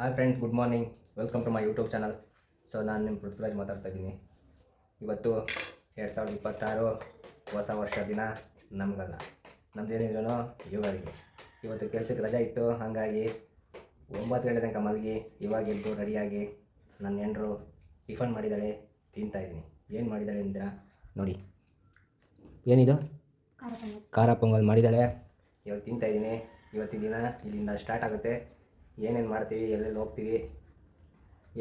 Hi friends, good morning. Welcome to my YouTube channel. So ನಾನು ನಿಮ್ಮ ಪೃಥ್ವಿರಾಜ್ ಮಾತಾಡ್ತಾ ಇದ್ದೀನಿ. ಇವತ್ತು 2026 ಹೊಸ ವರ್ಷ ದಿನ. ನಮಗಲ್ಲ, ನಮ್ಮದೇನಿದ್ರು ಯುಗಾದಿಗೆ. ಇವತ್ತು ಕೆಲಸಕ್ಕೆ ರಜೆ ಇತ್ತು, ಹಾಗಾಗಿ 9 ಗಂಟೆ ತನಕ ಮಲಗಿ ಇವಾಗ ಎದ್ದು ರೆಡಿಯಾಗಿ ನನ್ನ ಹೆಂಡರು ಟಿಫನ್ ಮಾಡಿದ್ದಾಳೆ, ತಿಂತಾಯಿದ್ದೀನಿ. ಏನು ಮಾಡಿದ್ದಾಳೆ ಅಂತ ನೋಡಿ. ಏನಿದು? ಖಾರ ಪೊಂಗಲ್ ಮಾಡಿದ್ದಾಳೆ, ಇವಾಗ ತಿಂತಾಯಿದ್ದೀನಿ. ಇವತ್ತಿನ ದಿನ ಇಲ್ಲಿಂದ ಸ್ಟಾರ್ಟ್ ಆಗುತ್ತೆ. ಏನೇನು ಮಾಡ್ತೀವಿ, ಎಲ್ಲೆಲ್ಲಿ ಹೋಗ್ತೀವಿ,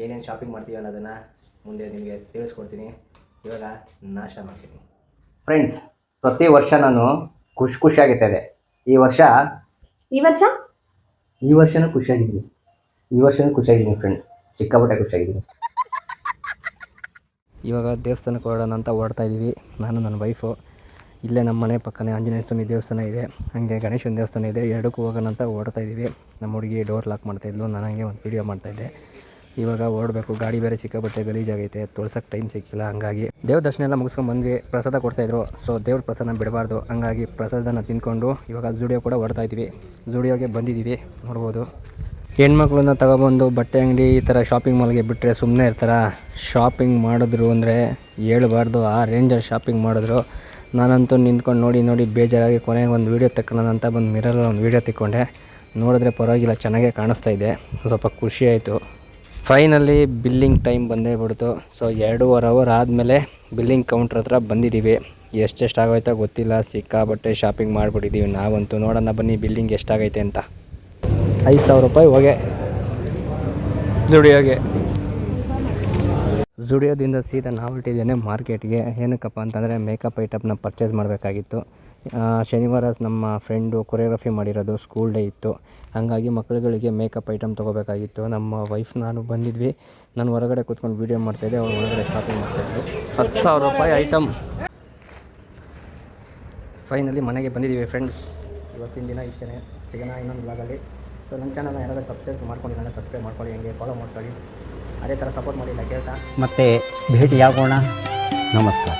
ಏನೇನು ಶಾಪಿಂಗ್ ಮಾಡ್ತೀವಿ ಅನ್ನೋದನ್ನು ಮುಂದೆ ನಿಮಗೆ ತಿಳಿಸ್ಕೊಡ್ತೀನಿ. ಇವಾಗ ನಾಷ್ಟ ಮಾಡ್ತೀನಿ. ಫ್ರೆಂಡ್ಸ್, ಪ್ರತಿ ವರ್ಷ ನಾನು ಖುಷಿಯಾಗಿರ್ತೇನೆ. ಈ ವರ್ಷನೂ ಖುಷಿಯಾಗಿದ್ದೀನಿ ಫ್ರೆಂಡ್ಸ್, ಸಿಕ್ಕಾಪಟ್ಟೆ ಖುಷಿಯಾಗಿದ್ದೀನಿ. ಇವಾಗ ದೇವಸ್ಥಾನಕ್ಕೆ ಹೊರಡೋಣ ಅಂತ ಓಡ್ತಾ ಇದ್ದೀವಿ, ನಾನು ನನ್ನ ವೈಫು. ಇಲ್ಲೇ ನಮ್ಮ ಮನೆ ಪಕ್ಕನೇ ಆಂಜನೇಯ ಸ್ವಾಮಿ ದೇವಸ್ಥಾನ ಇದೆ, ಹಾಗೆ ಗಣೇಶನ ದೇವಸ್ಥಾನ ಇದೆ. ಎರಡಕ್ಕೂ ಹೋಗೋಣ ಅಂತ ಓಡ್ತಾ ಇದ್ದೀವಿ. ನಮ್ಮ ಹುಡುಗಿ ಡೋರ್ ಲಾಕ್ ಮಾಡ್ತಾಯಿದ್ಲು, ನಾನು ಹಾಗೆ ಒಂದು ವೀಡಿಯೋ ಮಾಡ್ತಾಯಿದ್ದೆ. ಇವಾಗ ಓಡಬೇಕು, ಗಾಡಿ ಬೇರೆ ಸಿಕ್ಕಾಪಟ್ಟೆ ಗಲೀಜಾಗೈತೆ, ತೊಳ್ಸೋಕ್ಕೆ ಟೈಮ್ ಸಿಕ್ಕಿಲ್ಲ. ಹಂಗಾಗಿ ದೇವ್ರ ದರ್ಶನ ಎಲ್ಲ ಮುಗಿಸ್ಕೊಂಡು ಬಂದ್ವಿ. ಪ್ರಸಾದ ಕೊಡ್ತಾಯಿದ್ರು, ಸೊ ದೇವ್ರ ಪ್ರಸಾದನ ಬಿಡಬಾರ್ದು, ಹಂಗಾಗಿ ಪ್ರಸಾದನ ತಿಂದ್ಕೊಂಡು ಇವಾಗ ಜುಡಿಯೋ ಕೂಡ ಹೊಡ್ತಾ ಇದ್ವಿ. ಜುಡಿಯೋಗೆ ಬಂದಿದ್ದೀವಿ, ನೋಡ್ಬೋದು. ಹೆಣ್ಮಕ್ಳನ್ನ ತಗೊಬಂದು ಬಟ್ಟೆ ಅಂಗಡಿ ಈ ಥರ ಶಾಪಿಂಗ್ ಮಾಲ್ಗೆ ಬಿಟ್ಟರೆ ಸುಮ್ಮನೆ ಇರ್ತಾರೆ. ಶಾಪಿಂಗ್ ಮಾಡಿದ್ರು ಅಂದರೆ ಹೇಳ್ಬಾರ್ದು, ಆ ರೇಂಜಲ್ಲಿ ಶಾಪಿಂಗ್ ಮಾಡಿದ್ರು. ನಾನಂತೂ ನಿಂತ್ಕೊಂಡು ನೋಡಿ ಬೇಜಾರಾಗಿ ಕೊನೆಗೆ ಒಂದು ವೀಡಿಯೋ ತಗೊಳ್ಳೋಣ ಅಂತ ಬಂದು ಮಿರರಲ್ಲಿ ಒಂದು ವೀಡಿಯೋ ತೆಕ್ಕೊಂಡೆ. ನೋಡಿದ್ರೆ ಪರವಾಗಿಲ್ಲ, ಚೆನ್ನಾಗೇ ಕಾಣಿಸ್ತಾ ಇದೆ, ಸ್ವಲ್ಪ ಖುಷಿ ಆಯಿತು. ಫೈನಲಿ ಬಿಲ್ಲಿಂಗ್ ಟೈಮ್ ಬಂದೇ ಬಿಡ್ತು. ಸೊ 2.5 ಅವರ್ ಆದಮೇಲೆ ಬಿಲ್ಲಿಂಗ್ ಕೌಂಟ್ರ್ ಹತ್ರ ಬಂದಿದ್ದೀವಿ. ಎಷ್ಟೆಷ್ಟಾಗೋಯ್ತೋ ಗೊತ್ತಿಲ್ಲ, ಸಿಕ್ಕಾಬಟ್ಟೆ ಶಾಪಿಂಗ್ ಮಾಡಿಬಿಟ್ಟಿದ್ದೀವಿ ನಾವಂತೂ. ನೋಡೋಣ ಬನ್ನಿ ಬಿಲ್ಲಿಂಗ್ ಎಷ್ಟಾಗೈತೆ ಅಂತ. 5,000 ರೂಪಾಯಿ ಹೋಗೆ ಜುಡಿಯೋದಿಂದ ಸೀದಾ ನಾವು ಹೊರಟಿದ್ದೇನೆ ಮಾರ್ಕೆಟ್ಗೆ. ಏನಕ್ಕಪ್ಪ ಅಂತಂದರೆ ಮೇಕಪ್ ಐಟಮ್ನ ಪರ್ಚೇಸ್ ಮಾಡಬೇಕಾಗಿತ್ತು. ಶನಿವಾರ ನಮ್ಮ ಫ್ರೆಂಡು ಕೊರಿಯೋಗ್ರಫಿ ಮಾಡಿರೋದು, ಸ್ಕೂಲ್ ಡೇ ಇತ್ತು, ಹಾಗಾಗಿ ಮಕ್ಕಳುಗಳಿಗೆ ಮೇಕಪ್ ಐಟಮ್ ತೊಗೋಬೇಕಾಗಿತ್ತು. ನಮ್ಮ ವೈಫ್ ನಾನು ಬಂದಿದ್ವಿ. ನಾನು ಹೊರಗಡೆ ಕೂತ್ಕೊಂಡು ವೀಡಿಯೋ ಮಾಡ್ತಾಯಿದ್ದೆ, ಅವ್ರು ಹೊರಗಡೆ ಶಾಪಿಂಗ್ ಮಾಡ್ತಾಯಿದ್ರು. 10,000 ರೂಪಾಯಿ ಐಟಮ್. ಫೈನಲಿ ಮನೆಗೆ ಬಂದಿದ್ದೀವಿ ಫ್ರೆಂಡ್ಸ್. ಇವತ್ತಿನ ದಿನ ಇಷ್ಟೇ, ಸಿಗೋಣ ಇನ್ನೊಂದು ಬ್ಲಾಗಲ್ಲಿ. ಸೊ ನನ್ನ ಚಾನಲ್ನ ಯಾರಾದರೂ ಸಬ್ಸ್ಕ್ರೈಬ್ ಮಾಡ್ಕೊಂಡಿಲ್ಲ, ಸಬ್ಸ್ಕ್ರೈಬ್ ಮಾಡ್ಕೊಳ್ಳಿ, ಹಂಗೆ ಫಾಲೋ ಮಾಡ್ಕೊಳ್ಳಿ. ಅದೇ ಥರ ಸಪೋರ್ಟ್ ಮಾಡಿಲ್ಲ ಕೇಳ್ತಾ ಮತ್ತೆ ಭೇಟಿಯಾಗೋಣ. ನಮಸ್ಕಾರ.